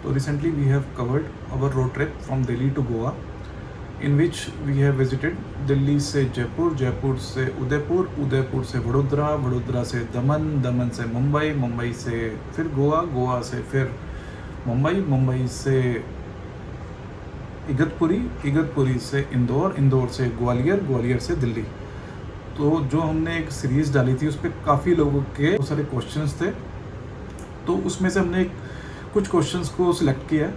तो recently we have covered our road trip from Delhi to Goa, in which we have visited Delhi से जयपुर, जयपुर से उदयपुर, उदयपुर से वडोदरा, वडोदरा से दमन, दमन से मुंबई, मुंबई से फिर गोवा, गोवा से फिर मुंबई, मुंबई से इगतपुरी, इगतपुरी से इंदौर, इंदौर से ग्वालियर, ग्वालियर से दिल्ली। तो जो हमने एक सीरीज़ डाली थी उस पर काफ़ी लोगों के बहुत सारे क्वेश्चंस थे, तो उसमें से हमने कुछ क्वेश्चंस को सिलेक्ट किया है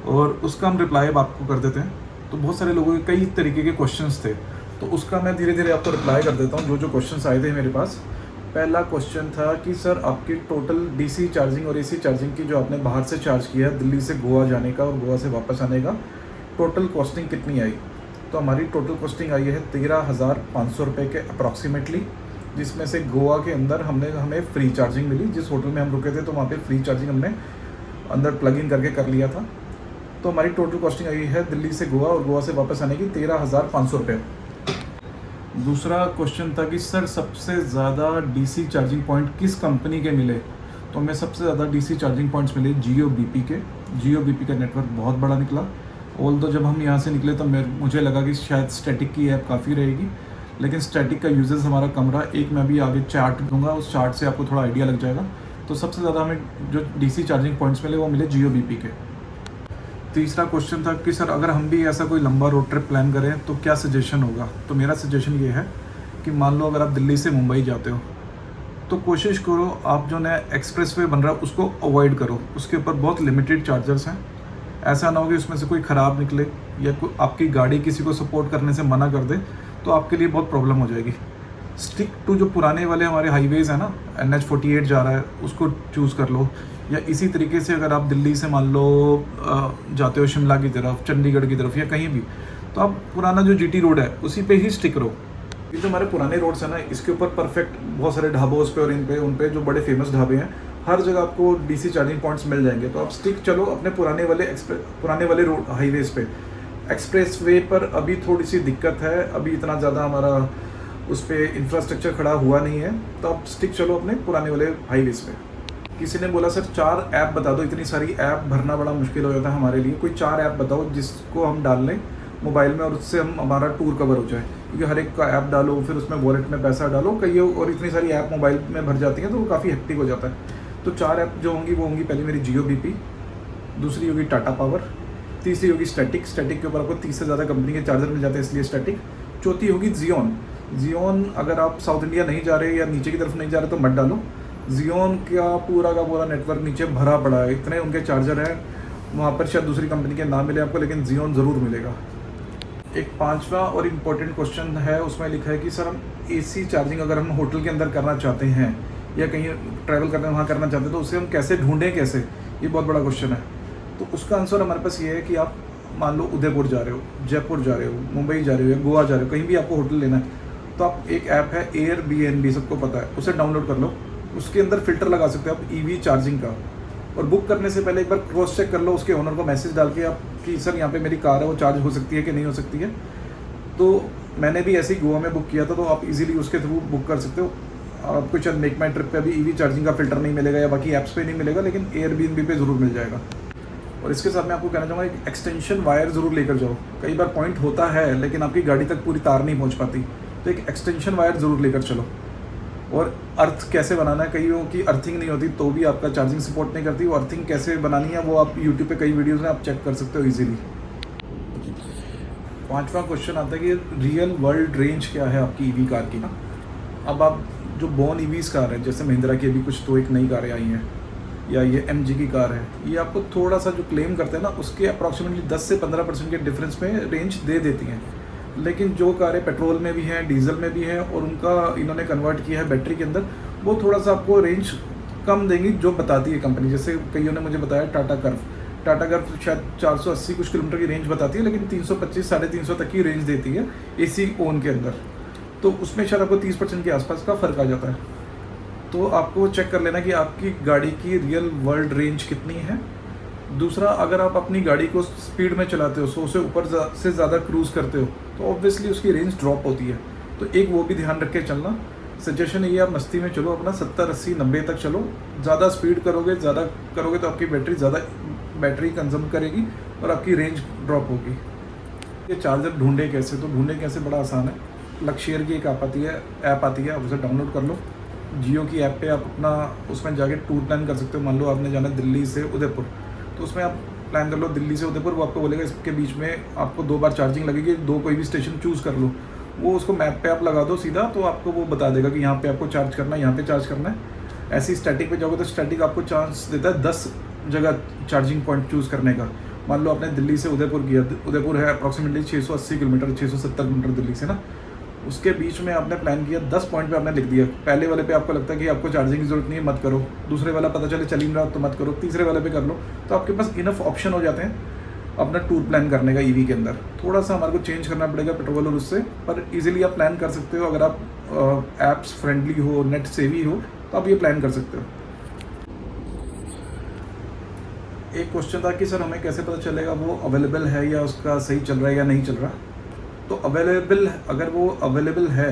और उसका हम रिप्लाई अब आपको कर देते हैं। तो बहुत सारे लोगों के कई तरीके के क्वेश्चंस थे, तो उसका मैं धीरे धीरे आपको रिप्लाई कर देता हूँ जो क्वेश्चंस आए थे मेरे पास। पहला क्वेश्चन था कि सर आपकी टोटल डीसी चार्जिंग और एसी चार्जिंग की जो आपने बाहर से चार्ज किया दिल्ली से गोवा जाने का और गोवा से वापस आने का, टोटल कॉस्टिंग कितनी आई? तो हमारी टोटल कॉस्टिंग आई है 13,500 रुपये के अप्रॉक्सीमेटली, जिसमें से गोवा के अंदर हमें फ्री चार्जिंग मिली। जिस होटल में हम रुके थे तो वहाँ पे फ्री चार्जिंग हमने अंदर प्लग इन करके कर लिया था। तो हमारी टोटल कॉस्टिंग आई है दिल्ली से गोवा और गोवा से वापस आने की 13,500 रुपये। दूसरा क्वेश्चन था कि सर सबसे ज़्यादा डीसी चार्जिंग पॉइंट किस कंपनी के मिले? तो हमें सबसे ज़्यादा डीसी चार्जिंग पॉइंट्स मिले जियो बीपी के। जियो बीपी का नेटवर्क बहुत बड़ा निकला। ऑल्दो जब हम यहाँ से निकले तो मुझे लगा कि शायद स्टैटिक की ऐप काफ़ी रहेगी, लेकिन स्टैटिक का यूजेस हमारा कम रहा। एक मैं भी आगे चार्ट दूंगा, उस चार्ट से आपको थोड़ा आइडिया लग जाएगा। तो सबसे ज़्यादा हमें जो डीसी चार्जिंग पॉइंट्स मिले वो मिले जियो बीपी के। तीसरा क्वेश्चन था कि सर अगर हम भी ऐसा कोई लंबा रोड ट्रिप प्लान करें तो क्या सजेशन होगा? तो मेरा सजेशन ये है कि मान लो अगर आप दिल्ली से मुंबई जाते हो तो कोशिश करो आप जो नया एक्सप्रेसवे बन रहा है उसको अवॉइड करो। उसके ऊपर बहुत लिमिटेड चार्जर्स हैं। ऐसा ना हो कि उसमें से कोई ख़राब निकले या आपकी गाड़ी किसी को सपोर्ट करने से मना कर दे, तो आपके लिए बहुत प्रॉब्लम हो जाएगी। स्टिक टू जो पुराने वाले हमारे हाईवेज़ हैं ना, NH-48 जा रहा है उसको चूज़ कर लो। या इसी तरीके से अगर आप दिल्ली से मान लो जाते हो शिमला की तरफ, चंडीगढ़ की तरफ या कहीं भी, तो आप पुराना जो GT रोड है उसी पे ही स्टिक रहो। ये जो हमारे पुराने रोड्स हैं ना, इसके ऊपर परफेक्ट बहुत सारे ढाबों पे और उन पे जो बड़े फेमस ढाबे हैं, हर जगह आपको डीसी चार्जिंग पॉइंट्स मिल जाएंगे। तो आप स्टिक चलो अपने पुराने वाले रोड हाईवेज़ पे। एक्सप्रेस वे पर अभी थोड़ी सी दिक्कत है, अभी इतना ज़्यादा हमारा उस पर इंफ्रास्ट्रक्चर खड़ा हुआ नहीं है, तो आप स्टिक चलो अपने पुराने वाले हाईवेज़ पे। किसी ने बोला सर 4 ऐप बता दो, इतनी सारी ऐप भरना बड़ा मुश्किल हो जाता है हमारे लिए, कोई 4 ऐप बताओ जिसको हम डाल लें मोबाइल में और उससे हमारा टूर कवर हो जाए। क्योंकि हर एक का ऐप डालो, फिर उसमें वॉलेट में पैसा डालो, कई और इतनी सारी ऐप मोबाइल में भर जाती हैं तो वो काफ़ी हेक्टिक हो जाता है। तो 4 ऐप जो होंगी वो होंगी, पहली मेरी जियो बीपी, दूसरी होगी टाटा पावर, तीसरी होगी स्टैटिक के ऊपर आपको 30 से ज़्यादा कंपनी के चार्जर मिल जाते हैं इसलिए स्टैटिक। चौथी होगी जियोन अगर आप साउथ इंडिया नहीं जा रहे या नीचे की तरफ नहीं जा रहे तो मत डालो। जियोन का पूरा नेटवर्क नीचे भरा पड़ा है, इतने उनके चार्जर हैं, वहाँ पर शायद दूसरी कंपनी के नाम मिले आपको, लेकिन जियोन ज़रूर मिलेगा। एक 5वां और इम्पोर्टेंट क्वेश्चन है, उसमें लिखा है कि सर हम AC चार्जिंग अगर हम होटल के अंदर करना चाहते हैं या कहीं ट्रैवल करते हैं वहाँ करना चाहते हैं तो उसे हम कैसे ढूंढें, कैसे? ये बहुत बड़ा क्वेश्चन है। तो उसका आंसर हमारे पास ये है कि आप मान लो उदयपुर जा रहे हो, जयपुर जा रहे हो, मुंबई जा रहे हो या गोवा जा रहे हो, कहीं भी आपको होटल लेना है तो आप एक ऐप है Airbnb, सबको पता है, उसे डाउनलोड कर लो। उसके अंदर फ़िल्टर लगा सकते हो आप EV चार्जिंग का, और बुक करने से पहले एक बार क्रॉस चेक कर लो उसके ओनर को मैसेज डाल के आप कि सर यहाँ पे मेरी कार है वो चार्ज हो सकती है कि नहीं हो सकती है। तो मैंने भी ऐसे ही गोवा में बुक किया था, तो आप इजीली उसके थ्रू बुक कर सकते हो। आपको शायद मेक माई ट्रिप पे अभी EV चार्जिंग का फ़िल्टर नहीं मिलेगा या बाकी ऐप्स पे नहीं मिलेगा, लेकिन Airbnb पे ज़रूर मिल जाएगा। और इसके साथ मैं आपको कहना चाहूँगा एक एक्सटेंशन वायर ज़रूर लेकर जाओ। कई बार पॉइंट होता है लेकिन आपकी गाड़ी तक पूरी तार नहीं पहुँच पाती, तो एक एक्सटेंशन वायर ज़रूर लेकर चलो। और अर्थ कैसे बनाना है, कईयों की अर्थिंग नहीं होती तो भी आपका चार्जिंग सपोर्ट नहीं करती, वो अर्थिंग कैसे बनानी है वो आप यूट्यूब पे कई वीडियोज़ में आप चेक कर सकते हो ईजिली। 5वां क्वेश्चन आता है कि रियल वर्ल्ड रेंज क्या है आपकी EV कार की ना। अब आप जो बोन EVs कार है, जैसे महिंद्रा की अभी कुछ तो एक नई कारें आई हैं या ये MG की कार है, ये आपको थोड़ा सा जो क्लेम करते हैं ना उसके अप्रॉक्सीमेटली 10 से 15% के डिफरेंस में रेंज दे देती हैं। लेकिन जो कारें पेट्रोल में भी हैं, डीजल में भी हैं और उनका इन्होंने कन्वर्ट किया है बैटरी के अंदर, वो थोड़ा सा आपको रेंज कम देंगी जो बताती है कंपनी। जैसे कईयों ने मुझे बताया टाटा कर्व शायद 480 कुछ किलोमीटर की रेंज बताती है, लेकिन 325 350 तक की रेंज देती है AC ओन के अंदर। तो उसमें शायद आपको 30% के आसपास का फ़र्क आ जाता है। तो आपको चेक कर लेना कि आपकी गाड़ी की रियल वर्ल्ड रेंज कितनी है। दूसरा, अगर आप अपनी गाड़ी को स्पीड में चलाते हो, 100 से ऊपर से ज़्यादा क्रूज़ करते हो, तो ऑब्वियसली उसकी रेंज ड्रॉप होती है। तो एक वो भी ध्यान रख के चलना। सजेशन ये आप मस्ती में चलो, अपना 70 80 90 तक चलो। ज़्यादा स्पीड करोगे, ज़्यादा करोगे तो आपकी बैटरी ज़्यादा बैटरी कंज्यूम करेगी और आपकी रेंज ड्रॉप होगी। ये चार्जर ढूंढे कैसे, तो ढूंढे कैसे बड़ा आसान है। लक्शेयर की एक ऐप आती है, आप उसे डाउनलोड कर लो। जियो की ऐप पे आप अपना उसमें जाके टूर प्लान कर सकते हो। मान लो आपने जाना दिल्ली से उदयपुर, तो उसमें आप प्लान कर लो दिल्ली से उदयपुर। वो आपको बोलेगा इसके बीच में आपको 2 बार चार्जिंग लगेगी, 2 कोई भी स्टेशन चूज़ कर लो। वो उसको मैप पे आप लगा दो सीधा, तो आपको वो बता देगा कि यहाँ पे आपको चार्ज करना है, यहाँ पे चार्ज करना है। ऐसे ही स्टैटिक पे जाओगे तो स्टैटिक आपको चांस देता है 10 जगह चार्जिंग पॉइंट चूज़ करने का। मान लो आपने दिल्ली से उदयपुर किया, उदयपुर है अप्रॉक्सीमेटली 680 किलोमीटर, 670 किलोमीटर दिल्ली से ना। उसके बीच में आपने प्लान किया, 10 पॉइंट पे आपने लिख दिया। पहले वाले पे आपको लगता है कि आपको चार्जिंग की जरूरत नहीं है, मत करो। दूसरे वाला पता चले चल ही नहीं रहा तो मत करो। तीसरे वाले पे कर लो। तो आपके पास इनफ ऑप्शन हो जाते हैं अपना टूर प्लान करने का ईवी के अंदर। थोड़ा सा हमारे को चेंज करना पड़ेगा पेट्रोल और उससे, पर इजीली आप प्लान कर सकते हो। अगर आप एप्स फ्रेंडली हो, नेट सेवी हो, तो आप ये प्लान कर सकते हो। एक क्वेश्चन था कि सर हमें कैसे पता चलेगा वो अवेलेबल है या उसका सही चल रहा है या नहीं चल रहा। तो अवेलेबल, अगर वो अवेलेबल है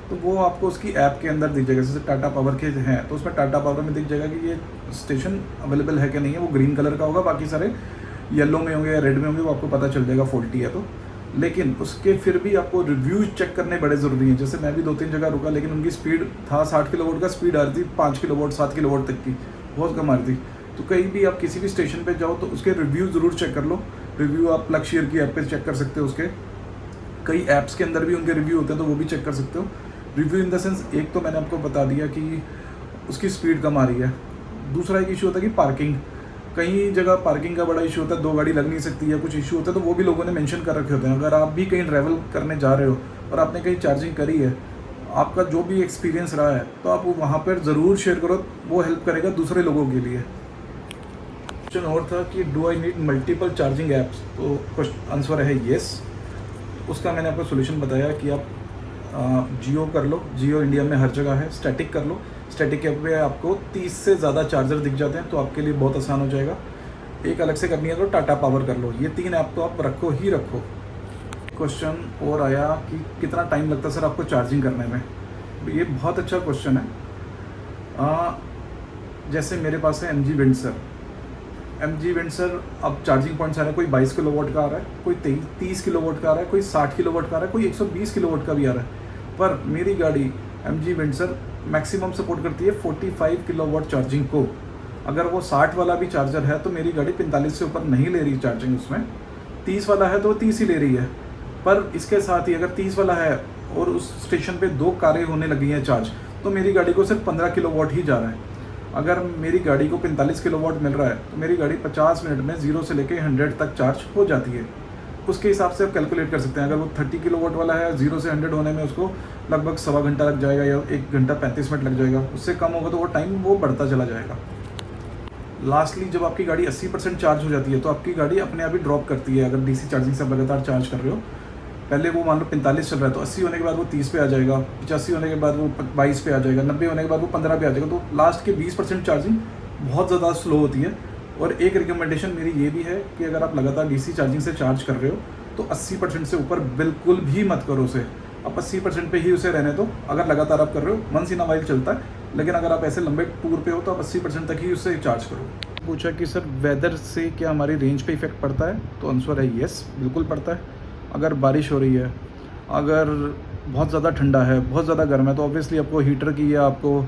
तो वो आपको उसकी ऐप के अंदर दिख जाएगा। जैसे टाटा पावर के हैं तो उसमें टाटा पावर में दिख जाएगा कि ये स्टेशन अवेलेबल है कि नहीं है। वो ग्रीन कलर का होगा, बाकी सारे येलो में होंगे या रेड में होंगे, वो आपको पता चल जाएगा फॉल्टी है तो। लेकिन उसके फिर भी आपको रिव्यूज चेक करने बड़े ज़रूरी हैं। जैसे मैं भी 2-3 जगह रुका, लेकिन उनकी स्पीड था 60 किलोवाट का, स्पीड आ रही थी 5 किलोवाट 7 किलोवाट तक की, बहुत कम आ रही थी। तो कहीं भी आप किसी भी स्टेशन पे जाओ तो उसके रिव्यू ज़रूर चेक कर लो। रिव्यू आप लक्शेयर की ऐप पे चेक कर सकते हो, उसके कई ऐप्स के अंदर भी उनके रिव्यू होते हैं तो वो भी चेक कर सकते हो। रिव्यू इन द सेंस, एक तो मैंने आपको बता दिया कि उसकी स्पीड कम आ रही है। दूसरा एक इशू होता है कि पार्किंग, कई जगह पार्किंग का बड़ा इशू होता है, 2 गाड़ी लग नहीं सकती है, कुछ इशू होता है, तो वो भी लोगों ने मेंशन कर रखे होते हैं। अगर आप भी कहीं ट्रैवल करने जा रहे हो और आपने कहीं चार्जिंग करी है, आपका जो भी एक्सपीरियंस रहा है, तो आप वहाँ पर ज़रूर शेयर करो, वो हेल्प करेगा दूसरे लोगों के लिए। क्वेश्चन और था कि do I need multiple charging apps, तो क्वेश्चन आंसर है येस। उसका मैंने आपको सोल्यूशन बताया कि आप जियो कर लो, जियो इंडिया में हर जगह है। स्टैटिक कर लो, स्टैटिक ऐप पे आपको 30 से ज़्यादा चार्जर दिख जाते हैं, तो आपके लिए बहुत आसान हो जाएगा। एक अलग से करनी है तो टाटा पावर कर लो। ये 3 ऐप तो आप रखो ही रखो। क्वेश्चन और आया कि कितना टाइम लगता है सर आपको चार्जिंग करने में। ये बहुत अच्छा क्वेश्चन है। जैसे मेरे पास है MG वेंसर, अब चार्जिंग पॉइंट्स आ रहे हैं, कोई 22 किलोवाट का आ रहा है, कोई 30 किलोवाट का आ रहा है, कोई 60 किलोवाट का आ रहा है, कोई 120 किलोवाट का भी आ रहा है। पर मेरी गाड़ी MG वेंसर मैक्सिमम सपोर्ट करती है 45 किलोवाट चार्जिंग को। अगर वो 60 वाला भी चार्जर है तो मेरी गाड़ी 45 से ऊपर नहीं ले रही चार्जिंग उसमें। 30 वाला है तो वो 30 ही ले रही है। पर इसके साथ ही अगर 30 वाला है और उस स्टेशन पे 2 कारें होने लगी हैं चार्ज, तो मेरी गाड़ी को सिर्फ 15 किलोवाट ही जा रहा है। अगर मेरी गाड़ी को 45 किलोवाट मिल रहा है तो मेरी गाड़ी 50 मिनट में 0 से लेकर 100 तक चार्ज हो जाती है। उसके हिसाब से आप कैलकुलेट कर सकते हैं। अगर वो 30 किलोवाट वाला है, 0 से 100 होने में उसको लगभग सवा घंटा लग जाएगा या 1 घंटा 35 मिनट लग जाएगा। उससे कम होगा तो वो टाइम वो बढ़ता चला जाएगा। लास्टली जब आपकी गाड़ी 80% चार्ज हो जाती है तो आपकी गाड़ी अपने आप ही ड्रॉप करती है। अगर DC चार्जिंग से लगातार चार्ज कर रहे हो, पहले वो मान लो 45 चल रहा है तो 80 होने के बाद वो 30 पे आ जाएगा, 85 होने के बाद वो 22 पे आ जाएगा, 90 होने के बाद वो 15 पे आ जाएगा। तो लास्ट के 20% चार्जिंग बहुत ज़्यादा स्लो होती है। और एक रिकमेंडेशन मेरी ये भी है कि अगर आप लगातार DC चार्जिंग से चार्ज कर रहे हो तो 80% से ऊपर बिल्कुल भी मत करो उसे। आप 80% पे ही उसे रहने दो। अगर लगातार आप कर रहे हो, वंस इन अ वाइल चलता है, लेकिन अगर आप ऐसे लंबे टूर पे हो तो आप 80% तक ही उससे चार्ज करो। पूछा कि सर वेदर से क्या हमारी रेंज पे इफेक्ट पड़ता है, तो आंसर है येस, बिल्कुल पड़ता है। अगर बारिश हो रही है, अगर बहुत ज़्यादा ठंडा है, बहुत ज़्यादा गर्म है, तो ऑब्वियसली आपको हीटर की या आपको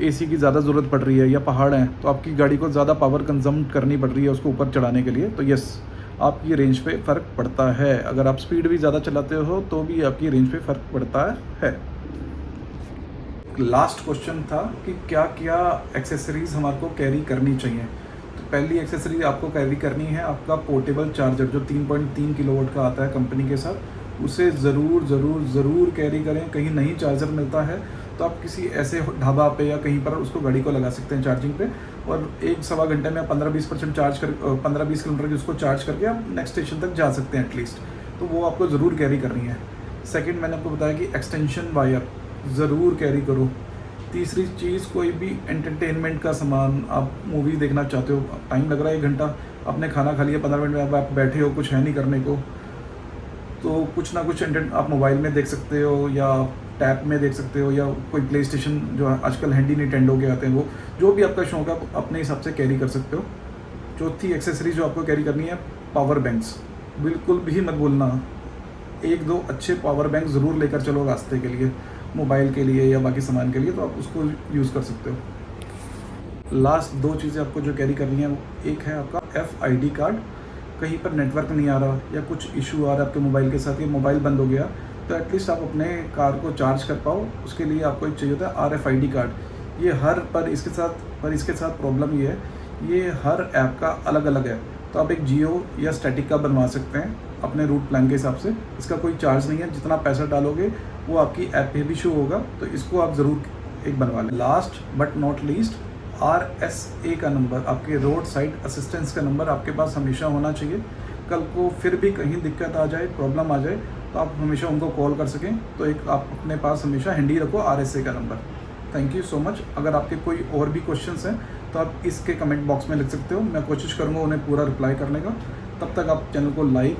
AC की ज़्यादा ज़रूरत पड़ रही है, या पहाड़ हैं तो आपकी गाड़ी को ज़्यादा पावर कंज्यूम करनी पड़ रही है उसको ऊपर चढ़ाने के लिए, तो यस आपकी रेंज पे फ़र्क पड़ता है। अगर आप स्पीड भी ज़्यादा चलाते हो तो भी आपकी रेंज पे फ़र्क पड़ता है। लास्ट क्वेश्चन था कि क्या क्या एक्सेसरीज़ हमारे को कैरी करनी चाहिए। तो पहली एक्सेसरी आपको कैरी करनी है आपका पोर्टेबल चार्जर, जो 3.3 किलोवाट का आता है कंपनी के साथ। उसे ज़रूर कैरी करें। कहीं नहीं चार्जर मिलता है तो आप किसी ऐसे ढाबा पे या कहीं पर उसको गाड़ी को लगा सकते हैं चार्जिंग पे, और 1-सवा घंटे में 15-20% चार्ज कर 15-20 किलोमीटर की उसको चार्ज करके आप नेक्स्ट स्टेशन तक जा सकते हैं एटलीस्ट। तो वो आपको ज़रूर कैरी करनी है। सेकंड, मैंने आपको बताया कि एक्सटेंशन वायर ज़रूर कैरी करो। तीसरी चीज़, कोई भी एंटरटेनमेंट का सामान, आप मूवी देखना चाहते हो, टाइम लग रहा है 1 घंटा, आपने खाना खा लिया, 15 मिनट में आप बैठे हो, कुछ है नहीं करने को, तो कुछ ना कुछ आप मोबाइल में देख सकते हो या टैब में देख सकते हो, या कोई प्ले स्टेशन जो आजकल हैंडी निंटेंडो के आते हैं, वो जो भी आपका शौक है आप अपने हिसाब से कैरी कर सकते हो। चौथी एक्सेसरी जो आपको कैरी करनी है, पावर बैंक्स। बिल्कुल भी मत भूलना, 1-2 अच्छे पावर बैंक ज़रूर लेकर चलो रास्ते के लिए, मोबाइल के लिए या बाकी सामान के लिए, तो आप उसको यूज़ कर सकते हो। लास्ट 2 चीज़ें आपको जो कैरी करनी है, एक है आपका FID कार्ड। कहीं पर नेटवर्क नहीं आ रहा या कुछ इशू आ रहा है आपके मोबाइल के साथ, या मोबाइल बंद हो गया, तो एटलीस्ट आप अपने कार को चार्ज कर पाओ, उसके लिए आपको एक चाहिए होता है RFID कार्ड। ये इसके साथ प्रॉब्लम ये है, ये हर ऐप का अलग अलग है। तो आप एक जियो या स्टैटिक का बनवा सकते हैं अपने रूट प्लान के हिसाब से। इसका कोई चार्ज नहीं है, जितना पैसा डालोगे वो आपकी ऐप पे भी शो होगा, तो इसको आप ज़रूर एक बनवा लें। Last but not least, RSA का नंबर, आपके रोड साइड असिस्टेंस का नंबर आपके पास हमेशा होना चाहिए। कल को फिर भी कहीं दिक्कत आ जाए, प्रॉब्लम आ जाए, तो आप हमेशा उनको कॉल कर सकें। तो एक आप अपने पास हमेशा हैंडी रखो RSA का number. Thank you so much. अगर आपके कोई और भी क्वेश्चंस हैं तो आप इसके कमेंट बॉक्स में लिख सकते हो, मैं कोशिश करूँगा उन्हें पूरा रिप्लाई करने का। तब तक आप चैनल को लाइक,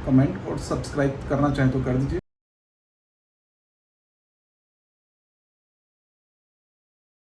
कमेंट और सब्सक्राइब करना चाहें तो कर दीजिए।